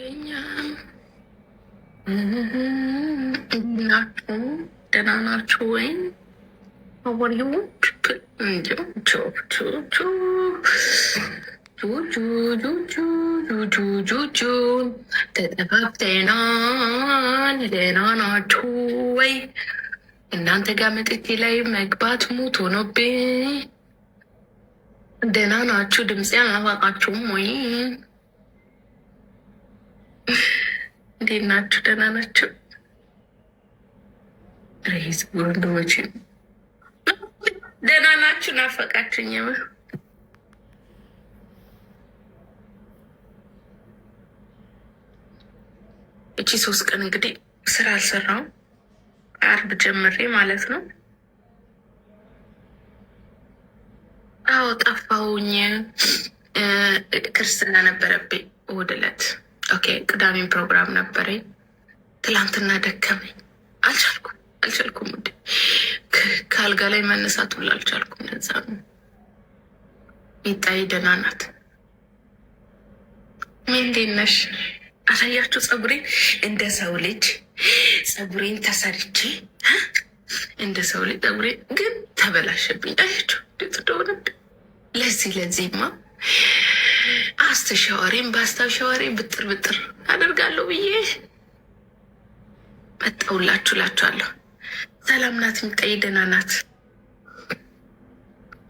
አልተኛም። ናችሁ ደህና ናችሁ ወይም አወሪዎች ተጠፋፍተናል። ደህና ናችሁ ወይ? እናንተ ጋር መጥቼ ላይ መግባት ሙት ሆኖብኝ። ደህና ናችሁ? ድምፄ አልናፋቃችሁም ወይ? እንዴት ናችሁ? ደህና ናችሁ? ሬዝ ወንድሞች ደህና ናችሁ? ናፈቃችሁኝ። የምር እቺ 3 ቀን እንግዲህ ስራ አልሰራውም። አርብ ጀምሬ ማለት ነው። አዎ ጠፋሁኝ። ክርስትና ነበረብኝ እሑድ ዕለት። ኦኬ ቅዳሜን ፕሮግራም ነበረኝ። ትላንትና ደከመኝ። አልቻልኩም ውዴ። ከአልጋ ላይ መነሳት ሁላ አልቻልኩም። ለዛ ነው። ሚጣይ ደህና ናት? ምን እንዴት ነሽ? አሳያችሁ ፀጉሬን እንደ ሰው ልጅ ፀጉሬን ተሰርቼ እንደ ሰው ልጅ ፀጉሬን ግን ተበላሸብኝ። አያችሁ እንዴት እንደሆነ። ለዚህማ አስተሻዋሬን በአስተሻዋሬ ብጥር አደርጋለሁ ብዬ መጣሁላችሁ እላችኋለሁ። ሰላም ናት? የሚጣይ ደህና ናት?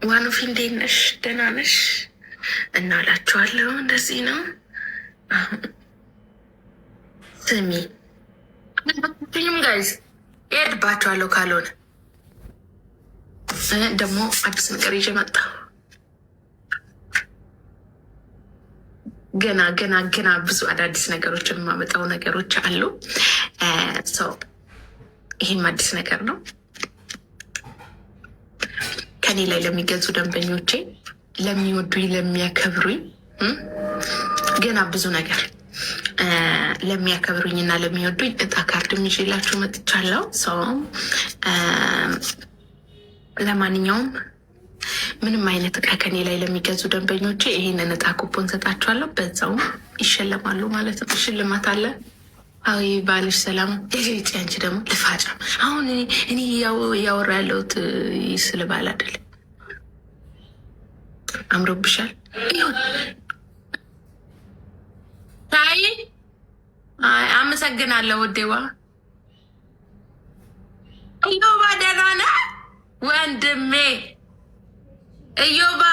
ዋኖፊ እንዴት ነሽ? ደህና ነሽ? እና እላችኋለሁ እንደዚህ ነው። ስሚ ኝም ጋይዝ እሄድባችኋለሁ። ካልሆነ ደግሞ አዲስ ነገር ይዤ መጣሁ። ገና ብዙ አዳዲስ ነገሮችን የማመጣው ነገሮች አሉ። ይህም አዲስ ነገር ነው። ከኔ ላይ ለሚገዙ ደንበኞቼ፣ ለሚወዱኝ፣ ለሚያከብሩኝ ገና ብዙ ነገር ለሚያከብሩኝ እና ለሚወዱኝ እጣ ካርድም ይዤላችሁ መጥቻለሁ። ለማንኛውም ምንም አይነት እቃ ከኔ ላይ ለሚገዙ ደንበኞቼ ይህንን እጣ ኩፖን ሰጣችኋለሁ። በዛውም ይሸለማሉ ማለት ነው። ሽልማት አለ። አዊ ባልሽ ሰላም ጭ አንቺ ደግሞ ልፋጫ። አሁን እኔ እያወራ ያለሁት ስለ ባል አይደለም። አምሮብሻል። ይሁን ታይ አመሰግናለሁ ውዴዋ። እዮባ ደህና ነህ ወንድሜ? እዮባ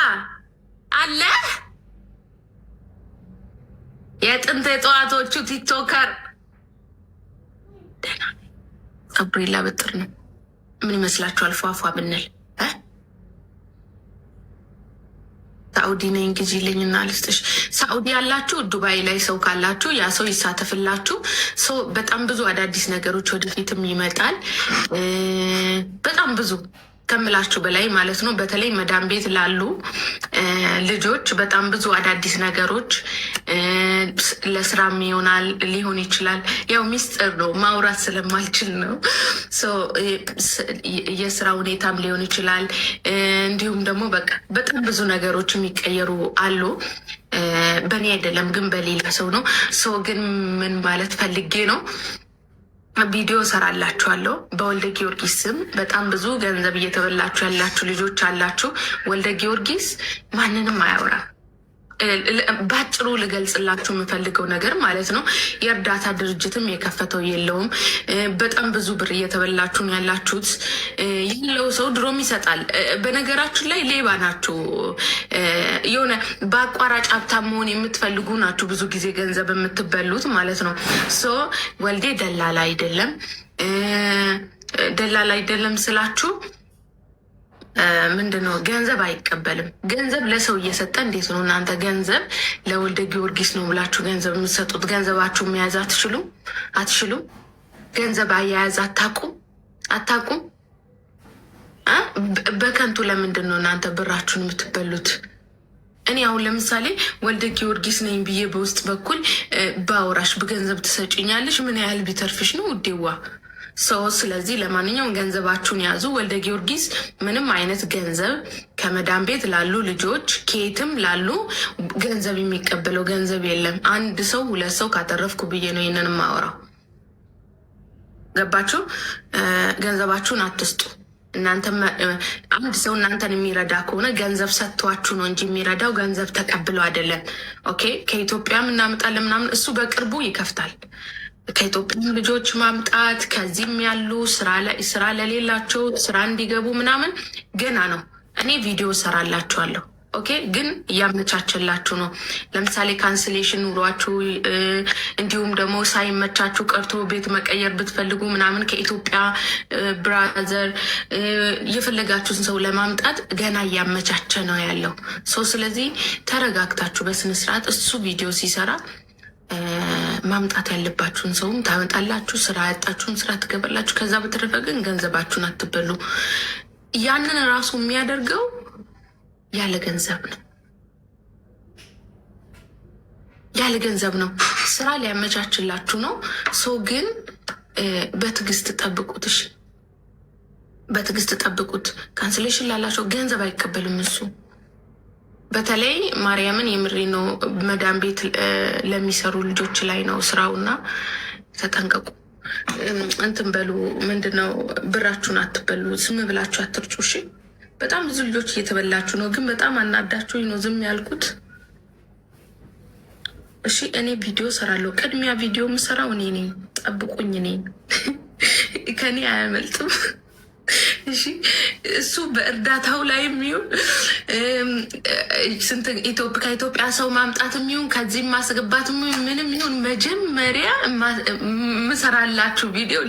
አለ? የጥንት የጠዋቶቹ ቲክቶከር ደህና ነኝ። ፀጉሬ ላበጥር ነው። ምን ይመስላችኋል? ፏፏ ብንል ሳኡዲ ነኝ ግዢልኝ እና ልስጥሽ። ሳኡዲ ያላችሁ ዱባይ ላይ ሰው ካላችሁ ያ ሰው ይሳተፍላችሁ። በጣም ብዙ አዳዲስ ነገሮች ወደፊትም ይመጣል። በጣም ብዙ ከምላችሁ በላይ ማለት ነው። በተለይ መዳም ቤት ላሉ ልጆች በጣም ብዙ አዳዲስ ነገሮች ለስራም ይሆናል ሊሆን ይችላል። ያው ሚስጥር ነው ማውራት ስለማልችል ነው። የስራ ሁኔታም ሊሆን ይችላል። እንዲሁም ደግሞ በቃ በጣም ብዙ ነገሮች የሚቀየሩ አሉ። በእኔ አይደለም ግን በሌላ ሰው ነው። ግን ምን ማለት ፈልጌ ነው፣ ቪዲዮ ሰራላችኋለሁ በወልደ ጊዮርጊስ ስም። በጣም ብዙ ገንዘብ እየተበላችሁ ያላችሁ ልጆች አላችሁ። ወልደ ጊዮርጊስ ማንንም አያወራም። ባጭሩ ልገልጽላችሁ የምፈልገው ነገር ማለት ነው፣ የእርዳታ ድርጅትም የከፈተው የለውም። በጣም ብዙ ብር እየተበላችሁ ነው ያላችሁት። ያለው ሰው ድሮም ይሰጣል። በነገራችን ላይ ሌባ ናችሁ። የሆነ በአቋራጭ ሀብታም መሆን የምትፈልጉ ናችሁ ብዙ ጊዜ ገንዘብ የምትበሉት ማለት ነው። ወልዴ ደላላ አይደለም ስላችሁ ምንድን ነው? ገንዘብ አይቀበልም። ገንዘብ ለሰው እየሰጠ እንዴት ነው እናንተ ገንዘብ ለወልደ ጊዮርጊስ ነው ብላችሁ ገንዘብ የምትሰጡት? ገንዘባችሁ መያዝ አትችሉም? ገንዘብ አያያዝ አታቁም? በከንቱ ለምንድን ነው እናንተ ብራችሁን የምትበሉት? እኔ አሁን ለምሳሌ ወልደ ጊዮርጊስ ነኝ ብዬ በውስጥ በኩል በአውራሽ በገንዘብ ትሰጭኛለሽ? ምን ያህል ቢተርፍሽ ነው ውዴዋ? ስለዚህ ለማንኛውም ገንዘባችሁን ያዙ። ወልደ ጊዮርጊስ ምንም አይነት ገንዘብ ከመዳን ቤት ላሉ ልጆች ከየትም ላሉ ገንዘብ የሚቀበለው ገንዘብ የለም። አንድ ሰው ሁለት ሰው ካተረፍኩ ብዬ ነው ይህንን ማወራው። ገባችሁ? ገንዘባችሁን አትስጡ። እናንተ አንድ ሰው እናንተን የሚረዳ ከሆነ ገንዘብ ሰጥቷችሁ ነው እንጂ የሚረዳው ገንዘብ ተቀብለው አይደለም። ኦኬ፣ ከኢትዮጵያም እናመጣለን ምናምን፣ እሱ በቅርቡ ይከፍታል። ከኢትዮጵያ ልጆች ማምጣት ከዚህም ያሉ ስራ ለሌላቸው ስራ እንዲገቡ ምናምን ገና ነው። እኔ ቪዲዮ ሰራላችኋለሁ። ኦኬ፣ ግን እያመቻችላችሁ ነው። ለምሳሌ ካንስሌሽን ኑሯችሁ እንዲሁም ደግሞ ሳይመቻችሁ ቀርቶ ቤት መቀየር ብትፈልጉ ምናምን ከኢትዮጵያ ብራዘር የፈለጋችሁትን ሰው ለማምጣት ገና እያመቻቸ ነው ያለው ሰው። ስለዚህ ተረጋግታችሁ በስነስርዓት እሱ ቪዲዮ ሲሰራ ማምጣት ያለባችሁን ሰውም ታመጣላችሁ። ስራ ያጣችሁን ስራ ትገባላችሁ። ከዛ በተረፈ ግን ገንዘባችሁን አትበሉ። ያንን ራሱ የሚያደርገው ያለ ገንዘብ ነው፣ ያለ ገንዘብ ነው። ስራ ሊያመቻችላችሁ ነው። ሰው ግን በትዕግስት ጠብቁት። እሺ፣ በትዕግስት ጠብቁት። ካንስሌሽን ላላቸው ገንዘብ አይቀበልም እሱ። በተለይ ማርያምን የምሬ ነው። መዳን ቤት ለሚሰሩ ልጆች ላይ ነው ስራውና ተጠንቀቁ። እንትን በሉ፣ ምንድነው ብራችሁን አትበሉ። ዝም ብላችሁ አትርጩ። እሺ፣ በጣም ብዙ ልጆች እየተበላችሁ ነው። ግን በጣም አናዳችሁኝ ነው ዝም ያልኩት። እሺ፣ እኔ ቪዲዮ ሰራለሁ። ቅድሚያ ቪዲዮ ምሰራው እኔ ነኝ። ጠብቁኝ። እኔ ከኔ አያመልጥም። እሺ፣ እሱ በእርዳታው ላይ የሚሆን ከኢትዮጵያ ሰው ማምጣት የሚሆን ከዚህም ማስገባት የሚሆን ምንም ይሁን መጀመሪያ ምሰራላችሁ ቪዲዮ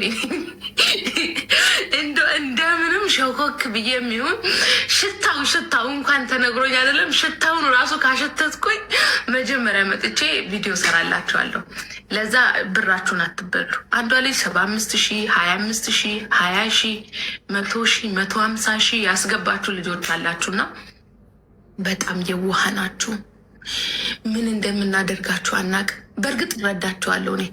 እንደምንም ሸኮክ ብዬ የሚሆን ሽታው እንኳን ተነግሮኝ አይደለም፣ ሽታውን ራሱ ካሸተትኩኝ መጀመሪያ መጥቼ ቪዲዮ ሰራላችኋለሁ። ለዛ ብራችሁን አትበሉ። አንዷ ልጅ 75,000 25,000 20,000 100,000 150,000 ያስገባችሁ ልጆች አላችሁና በጣም የዋህ ናችሁ። ምን እንደምናደርጋችሁ አናቅ። በእርግጥ እረዳችኋለሁ። እኔ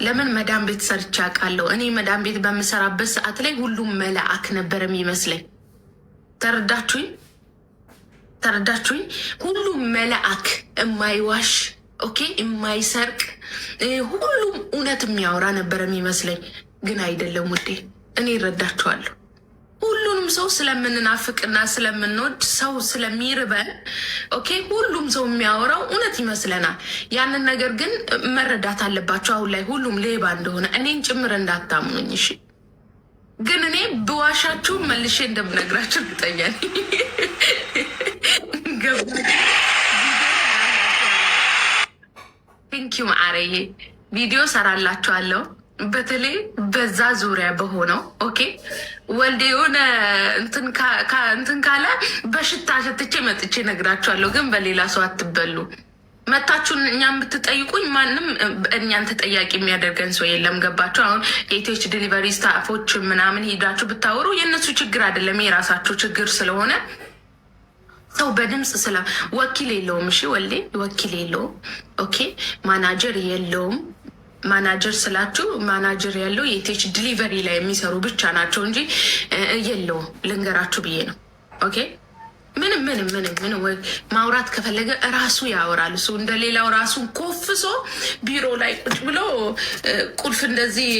ለምን መዳን ቤት ሰርቼ አውቃለሁ። እኔ መዳን ቤት በምሰራበት ሰዓት ላይ ሁሉም መልአክ ነበር የሚመስለኝ። ተረዳችሁኝ? ሁሉም መልአክ የማይዋሽ ኦኬ፣ የማይሰርቅ ሁሉም እውነት የሚያወራ ነበር የሚመስለኝ። ግን አይደለም ውዴ፣ እኔ እረዳችኋለሁ። ሁሉንም ሰው ስለምንናፍቅና ስለምንወድ ሰው ስለሚርበን ኦኬ፣ ሁሉም ሰው የሚያወራው እውነት ይመስለናል። ያንን ነገር ግን መረዳት አለባቸው። አሁን ላይ ሁሉም ሌባ እንደሆነ እኔን ጭምር እንዳታምኑኝ እሺ። ግን እኔ ብዋሻችሁ መልሼ እንደምነግራችሁ እርግጠኛ ነኝ። ቴንኪዩ ማዕረዬ፣ ቪዲዮ ሰራላችኋለሁ። በተለይ በዛ ዙሪያ በሆነው ኦኬ፣ ወልዴ የሆነ እንትን ካለ በሽታ ሸትቼ መጥቼ ነግራችኋለሁ። ግን በሌላ ሰው አትበሉ። መታችሁን እኛም ብትጠይቁኝ ማንም እኛን ተጠያቂ የሚያደርገን ሰው የለም። ገባችሁ? አሁን የኢትዮች ዲሊቨሪ ስታፎች ምናምን ሂዳችሁ ብታወሩ የእነሱ ችግር አይደለም፣ የራሳችሁ ችግር ስለሆነ ሰው በድምፅ ወኪል የለውም። እሺ ወልዴ ወኪል የለውም። ኦኬ፣ ማናጀር የለውም። ማናጀር ስላችሁ ማናጀር ያለው የኢትዮች ዲሊቨሪ ላይ የሚሰሩ ብቻ ናቸው እንጂ የለውም። ልንገራችሁ ብዬ ነው። ኦኬ፣ ምንም ማውራት ከፈለገ እራሱ ያወራል። እሱ እንደሌላው ራሱን ኮፍሶ ቢሮ ላይ ቁጭ ብሎ ቁልፍ እንደዚህ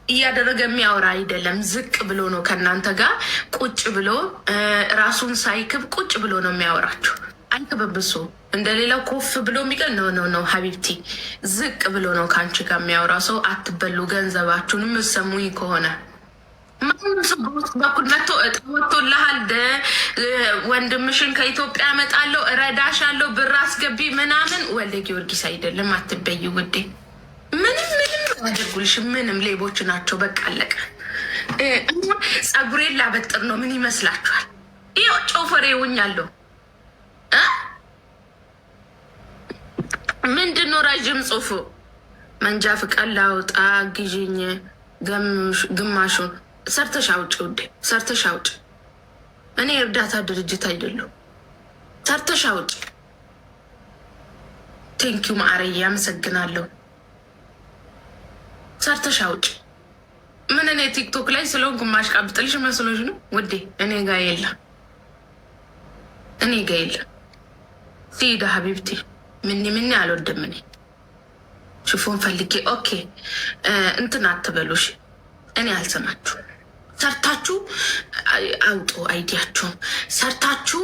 እያደረገ የሚያወራ አይደለም። ዝቅ ብሎ ነው ከእናንተ ጋር ቁጭ ብሎ ራሱን ሳይክብ ቁጭ ብሎ ነው የሚያወራችሁ። አይክብብሱ እንደሌላው ኮፍ ብሎ የሚቀር ነው ሀቢብቲ፣ ዝቅ ብሎ ነው ከአንቺ ጋር የሚያወራ ሰው። አትበሉ ገንዘባችሁን። የምትሰሙኝ ከሆነ ማንም ሰው በውስጥ በኩል መጥቶ ወጥቶልሃል፣ ወንድምሽን ከኢትዮጵያ እመጣለሁ እረዳሻለሁ ብር አስገቢ ምናምን፣ ወልደ ጊዮርጊስ አይደለም። አትበይ ውዴ። ምንም አድርጉልሽ። ምንም ሌቦች ናቸው። በቃ አለቀ። ፀጉሬን ላበጥር ነው። ምን ይመስላችኋል? ይኸው ጮፈሬ ውኛለሁ። ምንድነው ረዥም ጽሁፉ? መንጃ ፍቃድ ላውጣ ግዥኝ፣ ግማሹን ሰርተሽ አውጭ ውዴ፣ ሰርተሽ አውጭ። እኔ የእርዳታ ድርጅት አይደለሁ። ሰርተሽ አውጭ። ቴንኪዩ ማዕረዬ፣ አመሰግናለሁ። ሰርተሽ አውጭ። ምን እኔ ቲክቶክ ላይ ስለሆንኩ ማሽቃብጥልሽ መስሎሽ ነው ውዴ? እኔ ጋ የለም፣ እኔ ጋ የለም። ሲዳ ሀቢብቲ ምን አልወድም እኔ ሽፎን ፈልጌ ኦኬ እንትን አትበሉሽ። እኔ አልሰማችሁ። ሰርታችሁ አውጡ አይዲያችሁን። ሰርታችሁ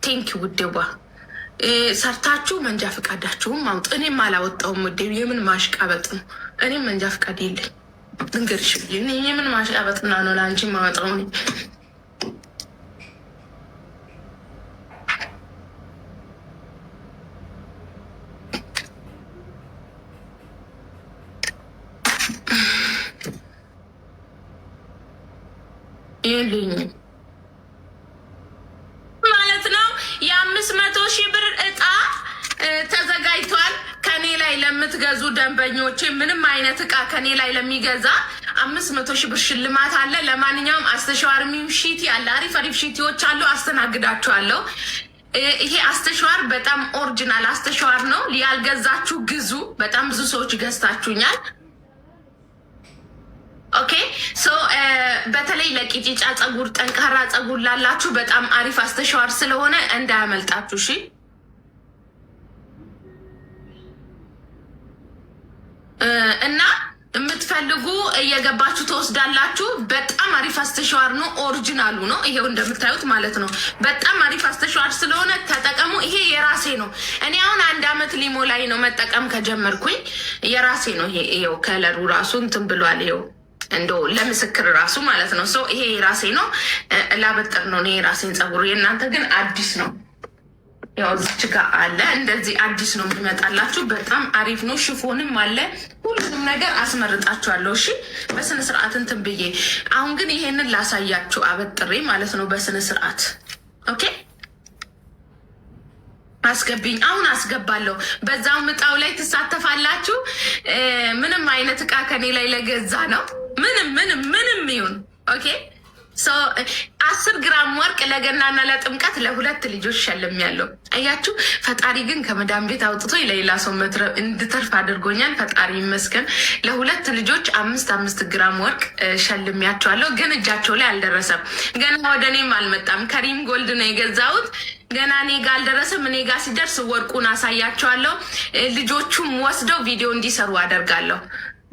ቴንኪ ውዴዋ። ሰርታችሁ መንጃ ፈቃዳችሁም አውጡ። እኔም አላወጣውም ውዴ። የምን ማሽቃበጥ ነው? እኔም መንጃ ፈቃድ የለኝ ድንገርሽ የምን ማሽቃበጥና ነው ለአንቺ ማወጣው? የለኝ ማለት ነው። የ500,000 ብር እጣ ተዘጋጅቷል። ከኔ ላይ ለምትገዙ ደንበኞቼ ምንም አይነት እቃ ከኔ ላይ ለሚገዛ 500,000 ብር ሽልማት አለ። ለማንኛውም አስተሸዋርሚው ሺቲ አለ። አሪፍ ሺቲዎች አሉ። አስተናግዳችኋለሁ። ይሄ አስተሸዋር በጣም ኦሪጂናል አስተሸዋር ነው። ያልገዛችሁ ግዙ። በጣም ብዙ ሰዎች ገዝታችሁኛል። ኦኬ ሶ በተለይ ለቂጢጫ ጸጉር፣ ጠንካራ ጸጉር ላላችሁ በጣም አሪፍ አስተሸዋር ስለሆነ እንዳያመልጣችሁ። እሺ እና የምትፈልጉ እየገባችሁ ተወስዳላችሁ። በጣም አሪፍ አስተሸዋር ነው። ኦሪጂናሉ ነው። ይሄው እንደምታዩት ማለት ነው። በጣም አሪፍ አስተሸዋር ስለሆነ ተጠቀሙ። ይሄ የራሴ ነው። እኔ አሁን 1 አመት ሊሞ ላይ ነው መጠቀም ከጀመርኩኝ። የራሴ ነው። ይሄው ከለሩ ራሱ እንትን ብሏል። ይሄው እንደው ለምስክር ራሱ ማለት ነው። ሶ ይሄ የራሴ ነው። ላበጥር ነው እኔ የራሴን ጸጉር። የእናንተ ግን አዲስ ነው። ያው እዚች ጋር አለ እንደዚህ አዲስ ነው የሚመጣላችሁ። በጣም አሪፍ ነው። ሽፎንም አለ። ሁሉንም ነገር አስመርጣችኋለሁ። እሺ በስነ ስርዓት እንትን ብዬ አሁን ግን ይሄንን ላሳያችሁ አበጥሬ ማለት ነው በስነ ስርዓት። ኦኬ አስገብኝ። አሁን አስገባለሁ። በዛው ምጣው ላይ ትሳተፋላችሁ። ምንም አይነት እቃ ከኔ ላይ ለገዛ ነው ምንም ይሁን ኦኬ። 10 ግራም ወርቅ ለገናና ለጥምቀት ለ2 ልጆች ሸልሜያለሁ። አያችሁ፣ ፈጣሪ ግን ከመዳም ቤት አውጥቶ ለሌላ ሰው እንድተርፍ አድርጎኛል። ፈጣሪ ይመስገን። ለ2 ልጆች 5 ግራም ወርቅ ሸልሜያቸዋለሁ። ግን እጃቸው ላይ አልደረሰም። ገና ወደ እኔም አልመጣም። ከሪም ጎልድ ነው የገዛሁት። ገና እኔ ጋ አልደረሰም። እኔ ጋ ሲደርስ ወርቁን አሳያቸዋለሁ። ልጆቹም ወስደው ቪዲዮ እንዲሰሩ አደርጋለሁ።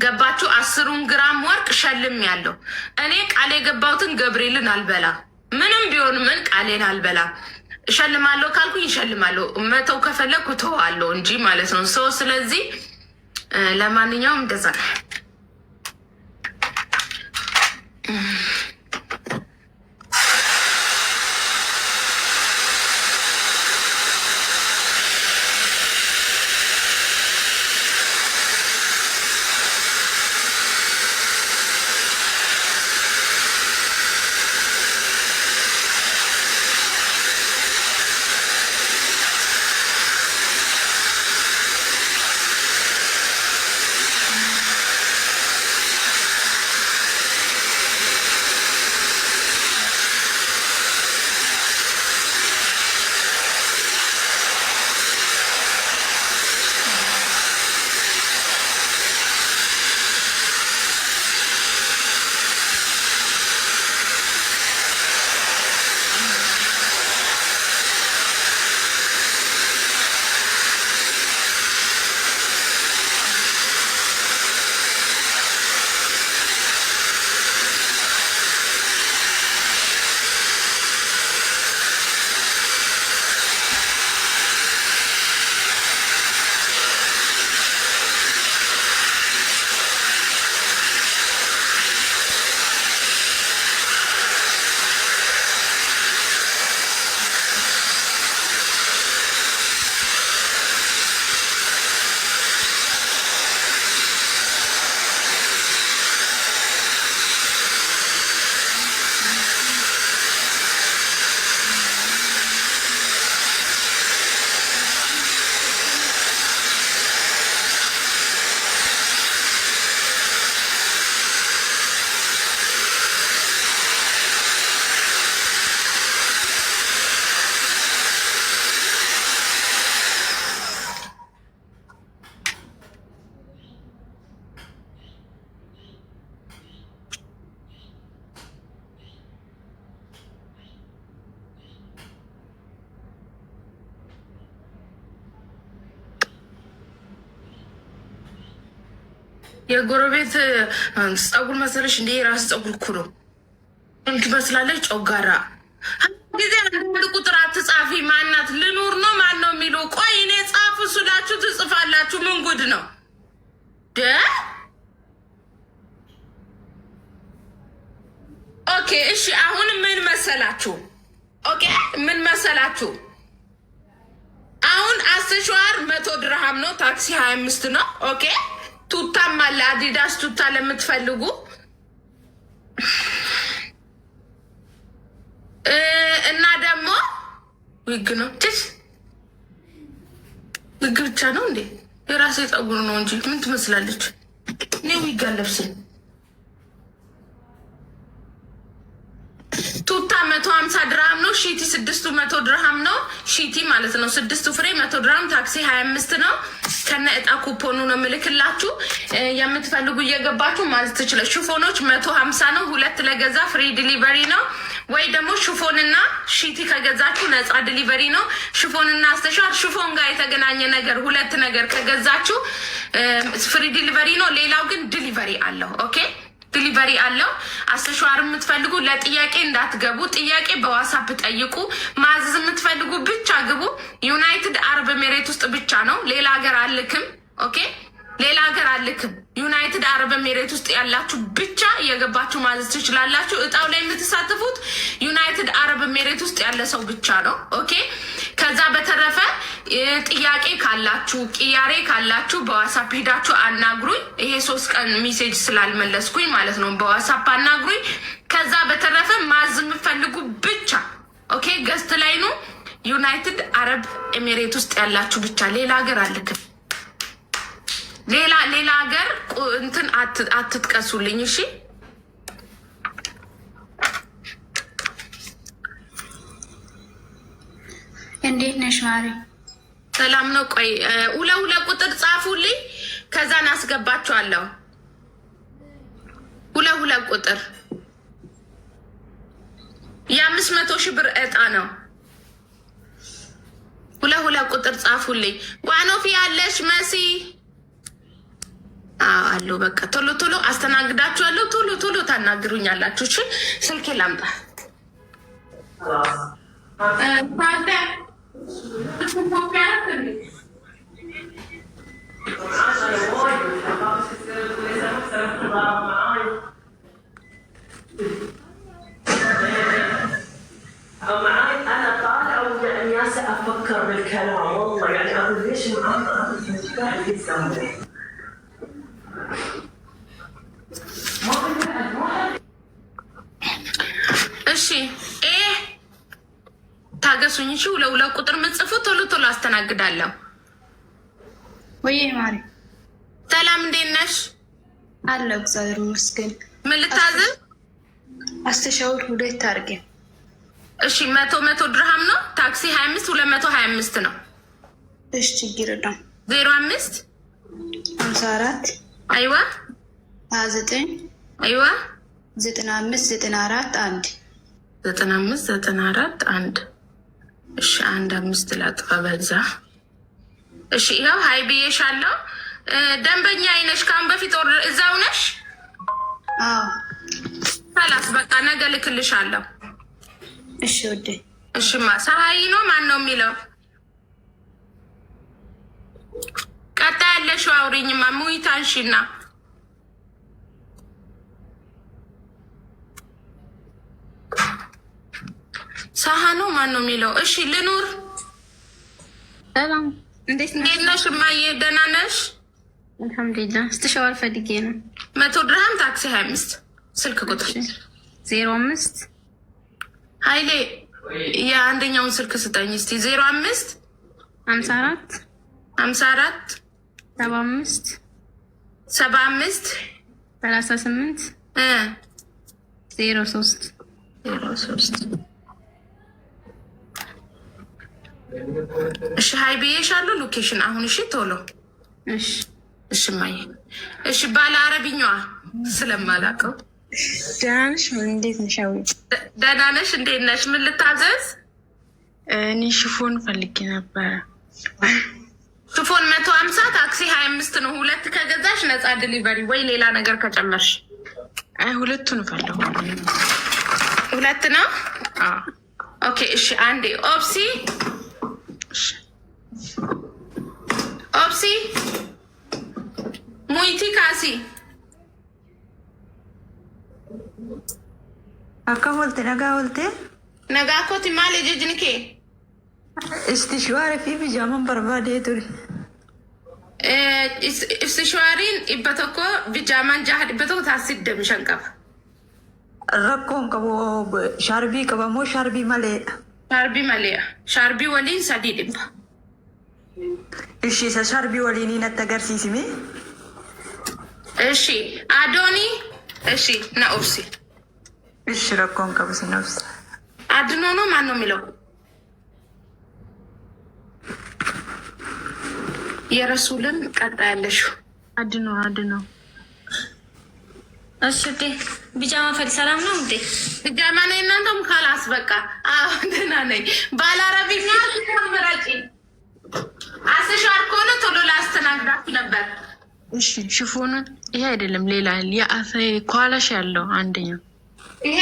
ገባችሁ? 10 ግራም ወርቅ ሸልም ያለው። እኔ ቃል የገባሁትን ገብርኤልን አልበላ። ምንም ቢሆን ምን ቃሌን አልበላ። እሸልማለሁ ካልኩኝ እሸልማለሁ። መተው ከፈለግኩ ተዋለሁ እንጂ ማለት ነው። ሰው ስለዚህ ለማንኛውም እንደዛ የጎረቤት ጸጉር መሰለሽ እንዴ? የራስ ጸጉር እኮ ነው። እንት መስላለች ጮጋራ ጊዜ አንድ ቁጥር አትጻፊ። ማናት ልኑር ነው ማን ነው የሚሉ? ቆይ እኔ ጻፍ ስላችሁ ትጽፋላችሁ። ምን ጉድ ነው ደ ኦኬ እሺ። አሁን ምን መሰላችሁ? ኦኬ ምን መሰላችሁ? አሁን አስተሸዋር 100 ድርሃም ነው። ታክሲ 25 ነው። ኦኬ ቱታም አለ። አዲዳስ ቱታ ለምትፈልጉ እና ደግሞ ዊግ ነው። ዊግ ብቻ ነው እንዴ? የራሴ ጸጉር ነው እንጂ ምን ትመስላለች? እኔ ዊግ አለብስም። ቱታ 150 ድርሃም ነው። ሺቲ 6 100 ድርሃም ነው። ሺቲ ማለት ነው 6 ፍሬ 100 ድርሃም። ታክሲ 25 ነው። ከነ እጣ ኩፖኑ ነው ምልክላችሁ። የምትፈልጉ እየገባችሁ ማለት ትችላል። ሽፎኖች 150 ነው። 2 ለገዛ ፍሪ ዲሊቨሪ ነው። ወይ ደግሞ ሽፎንና ሺቲ ከገዛችሁ ነፃ ዲሊቨሪ ነው። ሽፎንና አስተሻር ሽፎን ጋር የተገናኘ ነገር 2 ነገር ከገዛችሁ ፍሪ ዲሊቨሪ ነው። ሌላው ግን ዲሊቨሪ አለው። ኦኬ ዲሊቨሪ አለው። አስተሸዋር የምትፈልጉ ለጥያቄ እንዳትገቡ። ጥያቄ በዋትስአፕ ጠይቁ። ማዘዝ የምትፈልጉ ብቻ ግቡ። ዩናይትድ አረብ ኤሜሬት ውስጥ ብቻ ነው። ሌላ ሀገር አልክም። ኦኬ ሌላ ሀገር አልክም። ዩናይትድ አረብ ኤሜሬት ውስጥ ያላችሁ ብቻ እየገባችሁ ማዘዝ ትችላላችሁ። እጣው ላይ የምትሳተፉት ዩናይትድ አረብ ኤሜሬት ውስጥ ያለ ሰው ብቻ ነው። ኦኬ ከዛ በተረፈ ጥያቄ ካላችሁ ቅያሬ ካላችሁ በዋትስአፕ ሂዳችሁ አናግሩኝ። ይሄ 3 ቀን ሜሴጅ ስላልመለስኩኝ ማለት ነው። በዋትስአፕ አናግሩኝ። ከዛ በተረፈ ማዘዝ የምትፈልጉ ብቻ ኦኬ ገስት ላይ ነው። ዩናይትድ አረብ ኤሜሬት ውስጥ ያላችሁ ብቻ። ሌላ ሀገር አልክም። ሌላ ሀገር እንትን አትጥቀሱልኝ እሺ። እንዴት ነሽ ማሪ? ሰላም ነው። ቆይ 2 ቁጥር ጻፉልኝ፣ ከዛ እናስገባችኋለሁ። 2 ቁጥር የ500 ሺህ ብር እጣ ነው። 2 ቁጥር ጻፉልኝ። ዋኖፊ ያለሽ መሲ አለው። በቃ ቶሎ ቶሎ አስተናግዳችኋለሁ። ቶሎ ቶሎ ታናግሩኛላችሁ። እሺ ስልኬ ላምጣ። أنا طالع ويعني أفكر بالكلام والله يعني أقول ليش معطل المفتاح يسمى እሺ ታገሱኝ። እሺ 2 ቁጥር ምጽፉ ቶሎ ቶሎ አስተናግዳለሁ። ወይ ማሪ ሰላም እንዴት ነሽ? አለሁ እግዚአብሔር ይመስገን። ምን ልታዝዝ? አስተሻውር 2 አድርጌ። እሺ 100 ድርሃም ነው። ታክሲ 25 225 ነው። እሺ ችግር የለም። 05 54 አይዋ 29 አይዋ 95 94 1 95 94 1 እሺ 15 ላጥፋ በዛ። እሺ ያው ሀይ ብዬሻለሁ። ደንበኛ አይነሽ ካሁን በፊት እዛው ነሽ? አዎ ካላስ በቃ ነገ ልክልሻለሁ። እሺ ወዴ እሺማ ሰሀይ ነው ማን ነው የሚለው? ቀጣ ያለሽው አውሪኝማ ሙይታንሺና ሳሃኑ ማን ነው የሚለው? እሺ ልኑር። ሰላም እንዴት ነሽ እማዬ? ደህና ነሽ? አልሐምዱሊላህ። ስትሻወር ፈልጌ ነው። 100 ድርሃም ታክሲ 25 ስልክ ቁጥር 05 ሀይሌ የአንደኛውን ስልክ ስጠኝ እስቲ። 05 54 54 75 75 38 03 እሺ ሀይ ብዬሻለሁ። ሎኬሽን አሁን እሺ ቶሎ እሺ እሺ ማየ እሺ ባለ አረብኛዋ ስለማላውቀው ደህና ነሽ? እንዴት ነሽ? ደህና ነሽ? እንዴት ነሽ? ምን ልታዘዝ? እኔ ሽፎን ፈልጌ ነበረ። ሽፎን 150 ታክሲ 25 ነው። 2 ከገዛሽ ነፃ ዲሊቨሪ ወይ ሌላ ነገር ከጨመርሽ? አይ ሁለቱን ፈልጉ። ሁለት ነው? ኦኬ እሺ። አንዴ ኦፕሲ ሙይቲ ካሲ akka holte nagaa holte nagaakoti maal ejejni kee istishwaara fi bijaaman barbaadee ture. Istishwaariin 100 bijaaman 600 taasiddami 5 qaba. Rakkoon qabu shaarbii qaba moo shaarbii maleedha? Shaarbii maleedha. Shaarbii waliin 300. Ishii isa shaarbii waliin natti agarsiisime. Ishi adooni ishi na obsi. Ishi rakkoon qabu sin obsi. አድኖ ነው ማን ነው የሚለው? የረሱልን ቀጣ ያለሽው አድኖ እሺ ኦኬ። ቢጃማ ፈል ሰላም ነው እንዴ? ቢጃማ ነው እናንተም ካላስ በቃ ደህና ነኝ። ባላረቢኛ ምረጪ አስሻር ከሆነ ቶሎ ላስተናግዳት ነበር። እሺ ሽፎኑ ይሄ አይደለም ሌላ የአፈ ኳላሽ ያለው አንደኛው ይሄ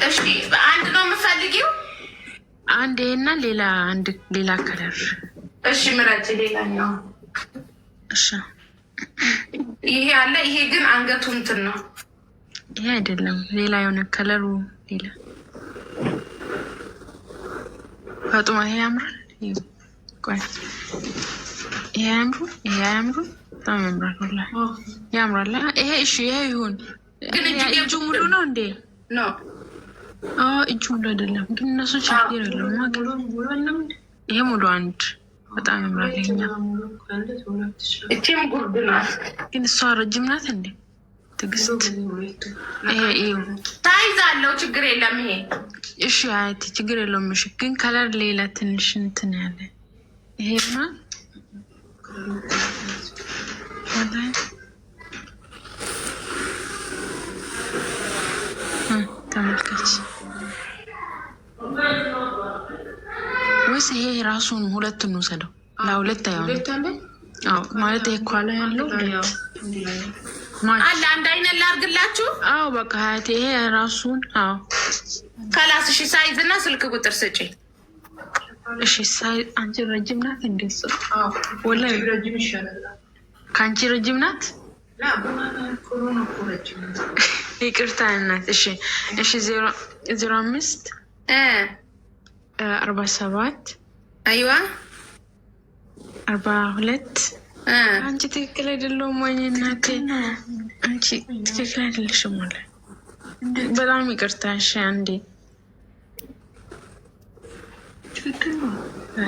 እሺ አንድ ነው የምፈልጊው? አንድ ይሄና ሌላ ከለር። እሺ ምረጪ ሌላኛው። እሺ ይሄ አለ። ይሄ ግን አንገቱ እንትን ነው። ይሄ አይደለም ሌላ የሆነ ከለሩ ሌላ። ፈጥማ ይሄ ያምራል። ቆይ ይሄ ያምሩ በጣም ያምራል። ወላሂ ያምራል። ይሄ እሺ ይሄ ይሁን። ግን እጁ ሙሉ ነው እንዴ? ነው እጁ ሙሉ አይደለም ግን እነሱ ችግር የለውም። ይሄ ሙሉ አንድ በጣም ያምራል። ይሄኛ እቺም ጉርድ ናት ግን እሷ ረጅም ናት እንዴ? ትግስት ይሄ ታይዛለው ችግር የለም። ይሄ እሺ አይቲ ችግር የለውም። እሺ ግን ከለር ሌላ ትንሽ እንትን ያለ ይሄማ ተመልከች። ወይስ ይሄ ራሱን ሁለቱን እንውሰደው? ለሁለት አይሆንም። ማለት ይሄ ኳላ ያለው አለ አንድ አይነት ላርግላችሁ። በቃ ሀያት ይሄ ራሱን ከላስ እሺ ሳይዝ እና ስልክ ቁጥር ስጪ። እሺ ሳይዝ አንቺ ረጅም ናት እንዴ? ወላሂ ረጅም ይሻላል። ከአንቺ ረጅም ናት? ይቅርታ እናት። እሺ 05 47 አይዋ 42 አንቺ ትክክል አይደለሁም ወይ እናቴ? አንቺ ትክክል አይደለሽም ማለት በጣም ይቅርታ። እሺ አንዴ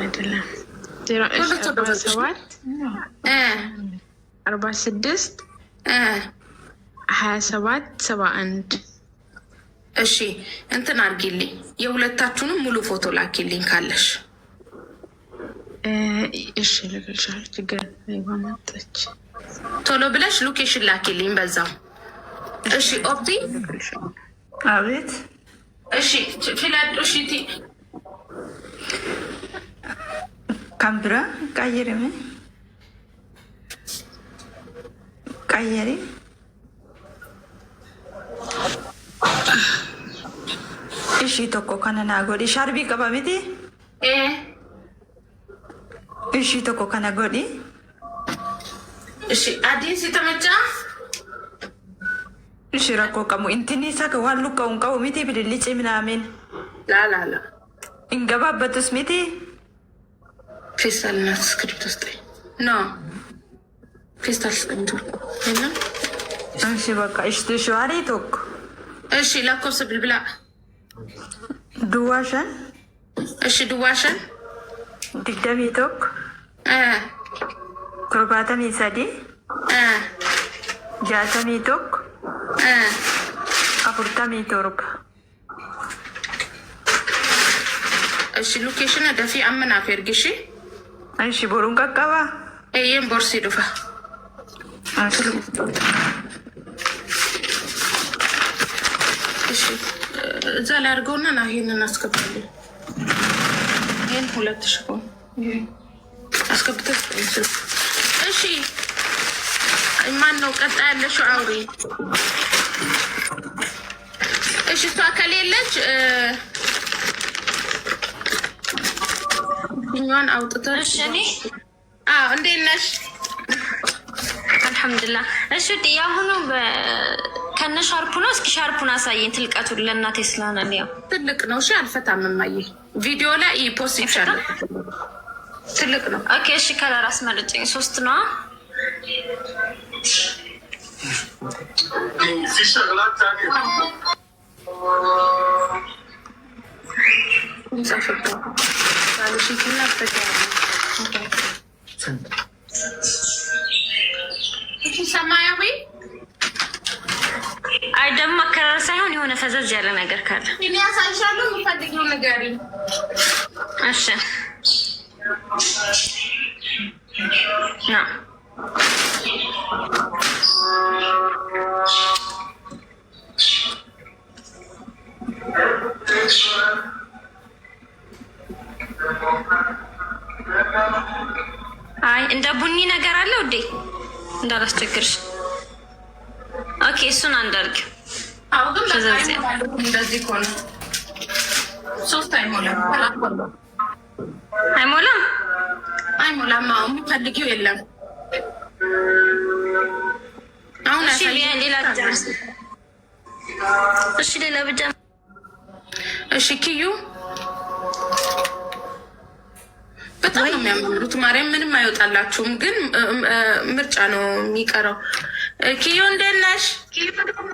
አይደለም 47 46 27 71 እሺ እንትን አድርጊልኝ። የሁለታችሁንም ሙሉ ፎቶ ላኪልኝ ካለሽ። እሺ ልክልሻለሁ። ችግር አይባማጣች ቶሎ ብለሽ ሎኬሽን ላኪልኝ በዛው። እሺ ኦፕቲ አቤት። እሺ ፊላዶ ሽቲ ካምብራ ቀየረኝ Ishi tokko kana naa godhi. Shaarbii qaba miti? Ishi tokko kana godhi. Ishi adiin si tamacha? Ishi rakkoo qabu. Intini isaa kan waan lukka'u hin qabu miti bilillichi minaamin. Laala. Hin gabaabbatus miti? Feestal naaf skriptos ta'e. No. Feestal skriptos. Ishi bakka ishtu shwaarii tokko. Ishi lakkoofsa bilbilaa. Duwwaa 5. Ishi duwwaa 5. 21. 73. 61. 47. እሺ ሎኬሽን ደፊ አመናፍ ያርግሽ። እሺ ቦሩን ቀቀባ እየም ቦርሲ ዱፋ እሺ እዛ ላይ አድርገውና ና ይሄንን አስገባለሁ። ይሄን 2 ሽቦ አስገብተሽ እሺ ማን ነው ቀጣይ ያለሽው? አውሪ። እሺ እሷ ከሌለች እኛን አውጥተሽ እኔ እንዴት ነሽ? አልሐምዱሊላህ። እሺ ያሁኑ ከነ ሻርፑ ነው። እስኪ ሻርፑን አሳየኝ ትልቀቱን ለእናቴ ስለሆነ ነው። ትልቅ ነው። እሺ አልፈታም። ማየ ቪዲዮ ላይ ፖስት ይቻላል። ትልቅ ነው። ኦኬ እሺ ከለር አስመርጭኝ። 3 ነው። ሰማያዊ አይ ደግሞ ከለር ሳይሆን የሆነ ፈዘዝ ያለ ነገር ካለ እኔ ያሳይሻለሁ። የምፈልጊው ነገር እሺ ና አይ እንደ ቡኒ ነገር አለ ውዴ እንዳላስቸግርሽ። ኦኬ እሱን አንዳርግ። አው ግን እንደዚህ ኮን 3 አይሞላም። አይሞላም አይሞላም። አሁን የምፈልጊው የለም። አሁን እሺ ሌላ እሺ ሌላ ብቻ እሺ ኪዩ በጣም ነው የሚያምሩት። ማርያም ምንም አይወጣላችሁም፣ ግን ምርጫ ነው የሚቀረው። ኪዩ እንዴት ነሽ?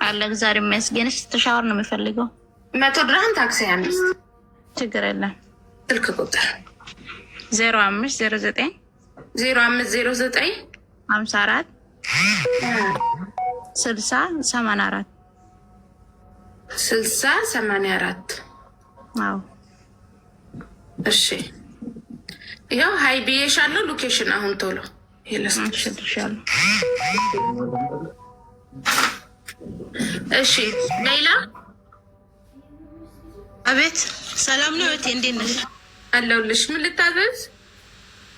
አለ ዛሬ የሚያስገንሽ ተሻወር ነው የሚፈልገው። 100 ድርሃም ታክሲ 5 ችግር የለም። ስልክ ቁጥር 0509 0509 54 60 84 60 84 አዎ እሺ ያው ሃይ ብዬሻለሁ። ሎኬሽን አሁን ቶሎ ይለስልሻል። እሺ ሌላ አቤት ሰላም ነው እህቴ፣ እንዴት ነሽ? አለሁልሽ። ምን ልታዘዝ?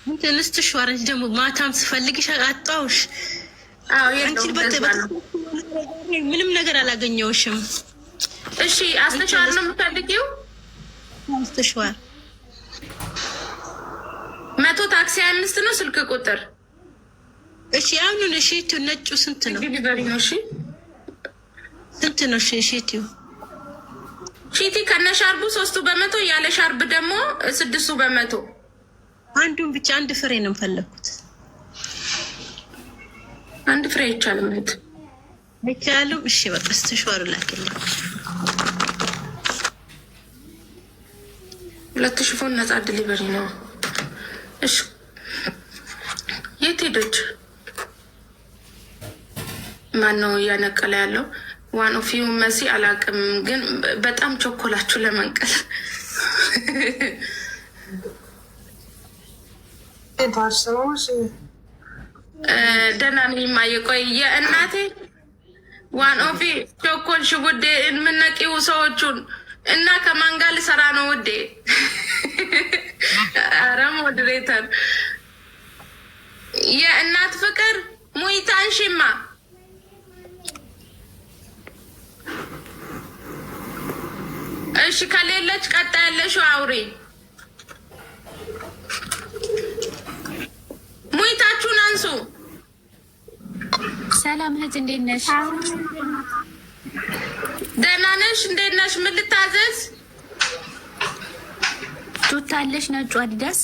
እንትን ስትሽዋረንች ደግሞ ማታም ስፈልግሽ አጣሁሽ። አዎ ምንም ነገር አላገኘሁሽም። እሺ አስተሻዋር ነው የምትፈልጊው? አስተሻዋር 100 ታክሲ 5 ነው። ስልክ ቁጥር እሺ አሁን እሺቱ ነጩ ስንት ነው? ዲሊቨሪ ነው። እሺ ስንት ነው? እሺቱ ሺቲ ከነሻርቡ 3 በመቶ ያለ ሻርብ ደግሞ 6 በመቶ። አንዱን ብቻ አንድ ፍሬ ነው የፈለኩት። አንድ ፍሬ አይቻልም እህት አይቻልም። እሺ በቃ ስትሽዋሩ ላክልኝ። 2 ሽፎን ነጻ ዲሊቨሪ ነው። እሺ የት ሄደች? ማን ነው እያነቀለ ያለው? ዋን ኦፍ ዩ መሲ አላቅም፣ ግን በጣም ቸኮላችሁ ለመንቀል። ደህና ነኝ እማዬ። ቆይ የእናቴ ዋን ኦፍ ቸኮልሽ ውዴ። የምነቂው ሰዎቹን እና ከማን ጋር ልሰራ ነው ውዴ? አረ ሞዴሬተር የእናት ፍቅር ሙይታን ሽማ እሺ ከሌለች ቀጣ ያለሽው አውሪ። ሙይታችሁን አንሱ። ሰላም እህት እንዴት ነሽ? ደህና ነሽ? እንዴት ነሽ? ምን ልታዘዝ? ቱታ አለሽ? ነጩ አዲዳስ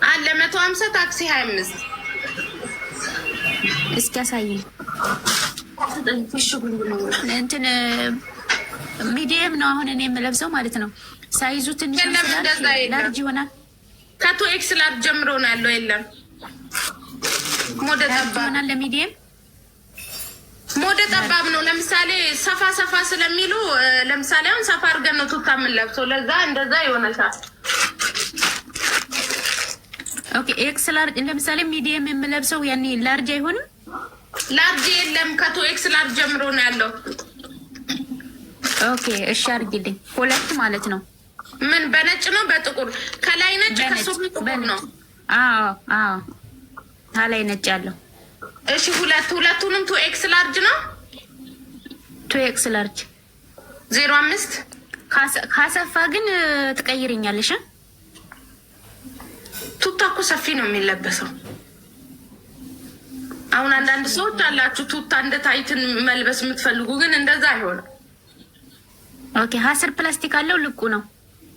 አለ 150 ታክሲ 25 እስኪ ያሳይኝ። እንትን ሚዲየም ነው አሁን እኔ የምለብሰው ማለት ነው። ሳይዙ ትንሽ ላርጅ ይሆናል። ከቶ ኤክስ ላርጅ ጀምሮ ነው ያለው። የለም ሞደ ጠባብ ይሆናል። ለሚዲየም ሞደ ጠባብ ነው። ለምሳሌ ሰፋ ሰፋ ስለሚሉ ለምሳሌ አሁን ሰፋ አድርገን ነው ቱታ የምንለብሰው። ለዛ እንደዛ ይሆነሻል። ኦኬ ኤክስ ላርጅ ለምሳሌ ሚዲየም የምለብሰው ያኔ ላርጅ አይሆንም። ላርጅ የለም። ከቶ ኤክስ ላርጅ ጀምሮ ነው ያለው። ኦኬ እሺ አድርጊልኝ። 2 ማለት ነው። ምን በነጭ ነው በጥቁር? ከላይ ነጭ ከሱ ጥቁር ነው። አዎ አዎ ታላይ ነጭ ያለው። እሺ ሁለቱንም 2X ላርጅ ነው። 2X ላርጅ 05 ካሰፋ ግን ትቀይርኛለሽ። ቱታ እኮ ሰፊ ነው የሚለበሰው። አሁን አንዳንድ ሰዎች አላችሁ ቱታ እንደ ታይትን መልበስ የምትፈልጉ ግን እንደዛ አይሆንም። ኦኬ ሀስር ፕላስቲክ አለው ልቁ ነው።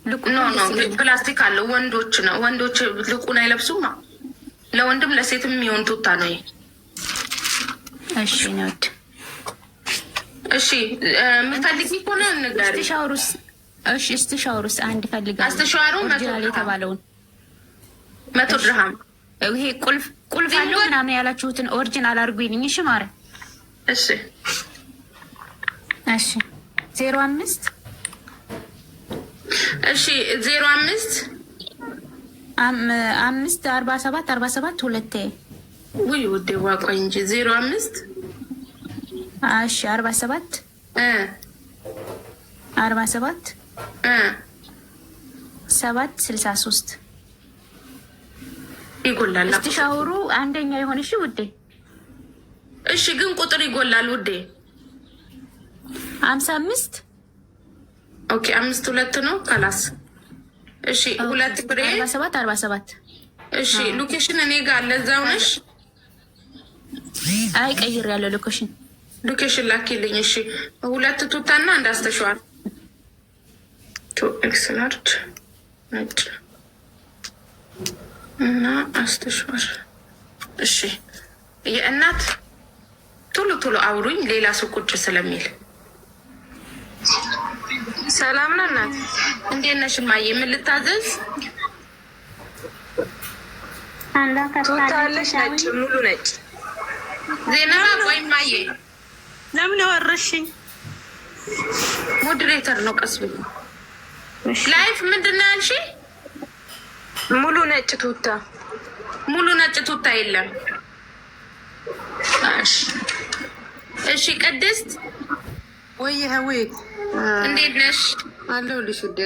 ልቁ ነው ፕላስቲክ አለው። ወንዶች ልቁን አይለብሱም። ለወንድም ለሴትም የሚሆን ቱታ ነው ይሄ። እሺ ነው። እሺ የምትፈልጊ ከሆነ ንገሪ። እስትሻውሩስ? እሺ እስትሻውሩስ አንድ ፈልጋለሁ። እስትሻውሩ ኦሪጂናል የተባለውን 100 ድርሃም። ይሄ ቁልፍ አለው ምናምን ያላችሁትን ኦሪጂናል አድርጉኝ። እሺ ማረ። እሺ 05 እሺ 05 47 ሁለቴ ውይ ውዴ ዋቆይ እንጂ 05 እሺ 47 763 ይጎላል። እስትሻውሩ አንደኛ የሆነ እሺ ውዴ። እሺ ግን ቁጥር ይጎላል ውዴ። 55 ኦኬ 52 ነው ካላስ። እሺ 2 ብሬ 47 እሺ ሎኬሽን እኔ ጋር አለ እዛው ነሽ? አይ ቀይር ያለው ሎኬሽን ላኪልኝ። እሺ 2 ቱታና አንድ አስተሸዋል 2X ላርጅ ነጭ እና አስተሸዋል። እሺ የእናት ቶሎ አውሩኝ ሌላ ሰው ቁጭ ስለሚል። ሰላም ነው እናት፣ እንዴት ነሽ ማየ? ምን ልታዘዝ? ቱታለሽ ነጭ ሙሉ ነጭ ዜናባ ቆይ ማየ ለምን ወረሽኝ? ሞዴሬተር ነው ቀስ ብሎ ላይፍ ምንድን ነው ያልሽ? ሙሉ ነጭ ቱታ የለም። እሺ ቅድስት ወይ ሀዊ እንዴት ነሽ? አለሁልሽ ውዴ።